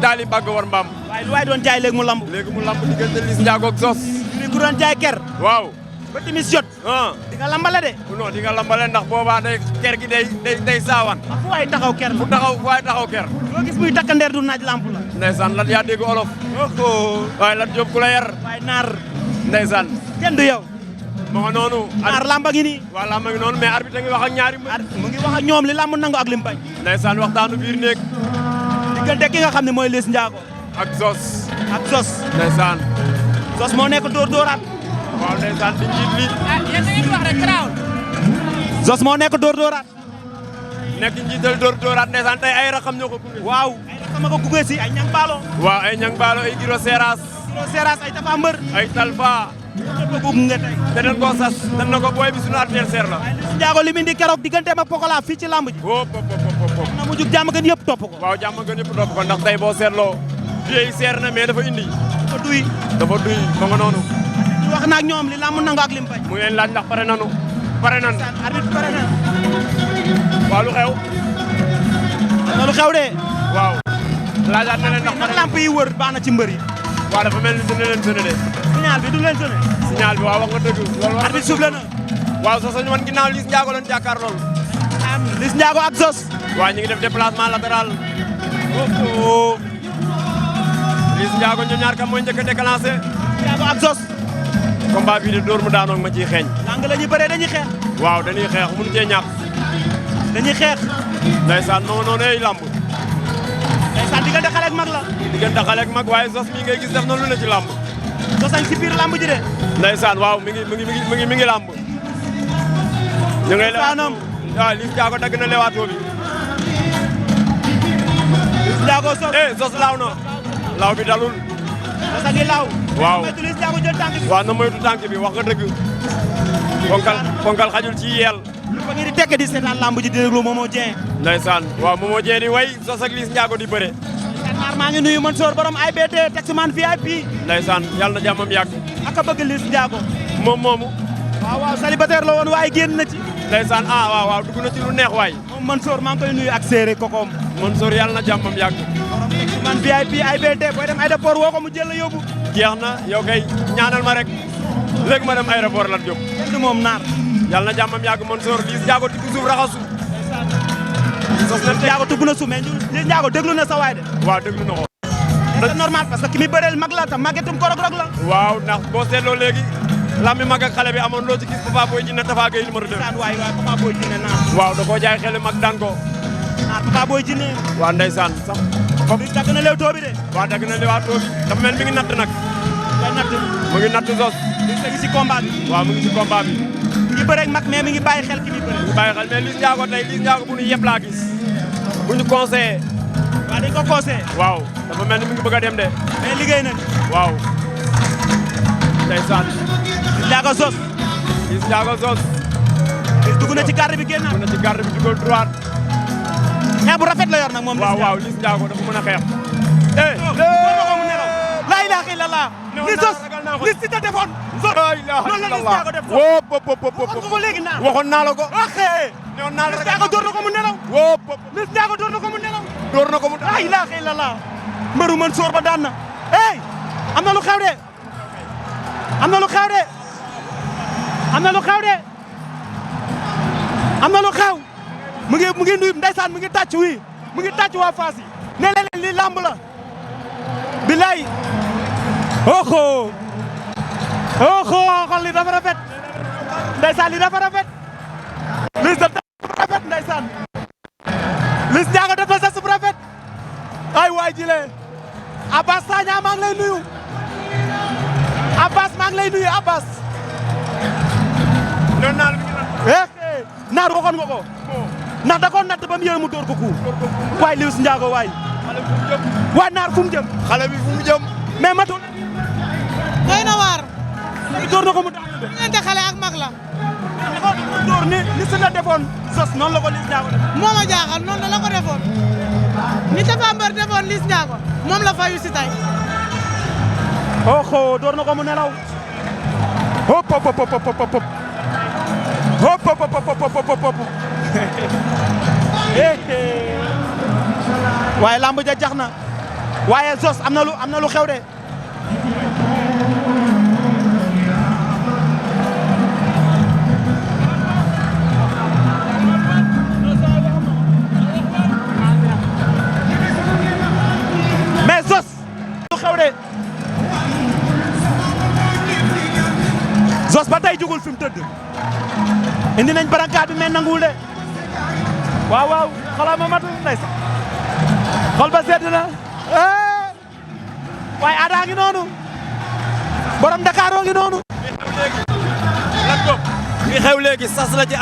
daali bàgg war mbaam. waaye lu waay doon jaay léegi mu lamb. léegi mu lamb diggante Liss Ndiago ak Zoss. li ku doon jaay ker. waaw. ba timis jot. di nga lambale de. non di nga lambale ndax boobaa day ker gi day saawaan. fu waay taxaw ker la. fu waay taxaw ker. loo gis muy takkandeer du naaj lamp la. ndeysaan lat yaa dégg olof. waaye lat Jóob ku la yar. waaye naar. ndeysaan. kenn du yow. ma nga noonu. naar lamba ngi nii. waaw lamba ngi noonu mais arbitre ngi wax ak ñaari mbër. mu ngi wax ak ñoom li lamb nangu ak lim bañ. ndeysaan waxtaanu biir néeg. diggante ki nga xam ne mooy Liss Ndiago. ak Zoss. ak Zoss. ndeysaan. Zoss moo nekk dóor-dóoraat. waaw ndeysaan di njiit li. yéen da ngeen wax rek garaawul. Zoss moo nekk dóor-dóoraat. nekk njiital dóor-dóoraat ndeysaan tey ay raxam ñoo ko gunge. waaw ay raxam a ko gunge si ay ñang baalo. waaw ay ñang baalo ay giro seeraas. ay tafa mbër. ay talfa. ñëpp a ko gunge tey. te dañ koo sas dañ na ko booy bi suñu adversaire la. waaye Liss Ndiago li mu indi keroog digganteem ak Pokola fii ci lamb ji. hop. na mu jug jàmm gën yëpp topp ko. waaw jàmm gën yëpp topp ko ndax tey boo seetloo. fii seer na mais dafa indi. dafa duy. dafa duy ma nga noonu. ñu wax na ak ñoom li lamb nangu ak lim bañ. mu ngi leen laaj ndax pare nanu. pare nan. arbitre pare na. waaw lu xew. loolu xew de. waaw. laajaat na leen ndax ndax lamp yi wër baax na ci mbër yi. waaw dafa mel ni dina leen sonné de. signal bi du leen sonné. signal bi waaw wax nga dëgg. loolu arbitre soufflé na. waaw Zoss ñu wan ginnaaw Liss Ndiago lañ jàkkaar loolu. Liss Ndiago ak Zoss. waaw ñu ngi def déplacement latéral. Liss Ndiago ñu ñaar kam mooy njëkk a déclenché. Ndiago ak Zoss. combat bii de dóor mu daanoog ma ciy xeeñ. lang la ñuy bëree dañuy xeex. waaw dañuy xeex mënu cee ñàkk. dañuy xeex. ndeysaan moo noonu ay lamb. ndeysaan diggante xale ak mag la. diggante xale ak mag waaye Zoss mii ngay gis def na lu ne ci lamb. Zoss añ si biir lamb ji de. ndeysaan waaw mi ngi lamb. ñu ngay saanam. waaw Liss Ndiago dagg na lewaatoo bi. Liss Ndiago Zoss. Zoss laaw na. laaw bi dalul. Zoss a ngi laaw. waaw moytu Liss Ndiago jël tànk bi. waaw na moytu tànk bi wax nga dëgg. ponkal xajul ci yeel. lu ko ngi di tekk di seetaan lamb ji di déglu Momo Dieng. ndeysaan waaw Momo Dieng di way Zoss ak Liss Ndiago di bëre. naar maa ngi nuyu Mansour borom AIBD taximan VIP. ndeysaan yàlla na jàmmam yàgg. ak a bëgg Liss Ndiago. moom moomu. waaw célibataire la woon waaye génn na ci. ndeysaan waaw dugg na ci lu neex waay. moom Mansour maa ngi koy nuyu ak séeré kokoom. Mansour yàlla na jàmmam yàgg. borom taximan VIP AIBD booy dem aéroport woo ko mu jël la yóbbu. jeex na yow kay ñaanal ma rek léegi ma dem aéroport lan jóg. kenn du moom naar. yàlla na jàmmam yàgg Mansour Liss Ndiago di suuf raxasu. sos na teg Ndiago tubb na suuf mais Liss Ndiago déglu na sa waay de. waaw déglu na ko. c'est normal parce que ki muy bëreel mag la tam màggetum korog-rog la. waaw ndax boo seetloo léegi lambi mag ak xale bi amoon loo ci gis Papa Boy Djiné Tapha Gueye numéro 2. waay Papa Boy Djiné naa. waaw da koo jaay xel mag daan ko. Papa Boy Djiné. waaw ndeysaan sax. Liss dagg na leewtoo bi de. waaw dagg na leewtoo bi dafa mel mi ngi natt nag. day natt mu ngi natt Zoss. Liss ngi si combat bi. waaw mu ngi ci combat bi. mi ngi bëreeg mag mais mi ngi bàyyi xel ki muy bëre. mi ngi bàyyi xel mais Liss Ndiago tey Liss Ndiago bu ñu yeb laa gis. bu ñu conseillé. waaw dañ ko conseillé. waaw dafa mel ni mi ngi bëgg a dem de. mais liggéey nañ. waaw. ndeysaan. Liss Ndiago Zoss. Liss Ndiago Zoss. Liss dugg na ci garde bi génnaat. dugg na ci garde bi dugal droite. xeex bu rafet la yor nag moom. waaw waaw Liss Ndiago dafa mën a xeex. laa ilaaha illallah. Liss Zoss Liss si ta defoon. laa ilaaha noonu la Liss Ndiago def. wóop wóop waxoon ko léegi naa. waxoon naa la ko. waxee. newoon naa la Liss Ndiago door na ko mu nelaw. wóop Liss Ndiago door na ko mu nelaw. door na ko mu. laa ilaaha illallah. mbëru man soor ba daan na. hey am na lu xew de. am na lu xew de. am na lu xew de. am na lu xew. mu ngi nuyu ndeysaan mu ngi tàcc wi mu ngi tàcc waa Fass yi. ne leen li lamb la. bilaay. oxo. oxo li dafa rafet. ndeysaan li dafa rafet. Liss dafa rafet ndeysaan. Liss Ndiago def na sa bu rafet. ay waay jile. Abbas Sagna maa ngi lay nuyu. Abbas maa ngi lay nuyu Abbas. noonu naa la mi ngi naan. naar waxoon nga ko. ndax da koo natt ba mu yéene mu door ko ku. waay Liss Ndiago waay. xale bi fu mu jëm. waay naar fu mu jëm. xale bi fu mu jëm. mais matul. doy na waar. door na ko mu daanu de. diggante xale ak mag la. dafa door ni si la defoon Zoss noonu la ko Liss Ndiago def. moo ma jaaxal noonu la ko defoon. ni Tapha Mbeur defoon Liss Ndiago moom la fayu si tay. oxo door na ko mu nelaw. hop hop hop hop hop hop hop hop hop hop waaye lamb ja jax na waaye Zoss am na lu xew de. mais Zoss lu xew de. Zoss ba tey jugul fi mu tëdd. indi nañ barankaat bi mais nanguwul de. waaw waaw xalaat ma matul ndeysaan. xol ba sedd na. waaye Ada ngi noonu. borom Dakar ngi noonu. li xew léegi sas la ci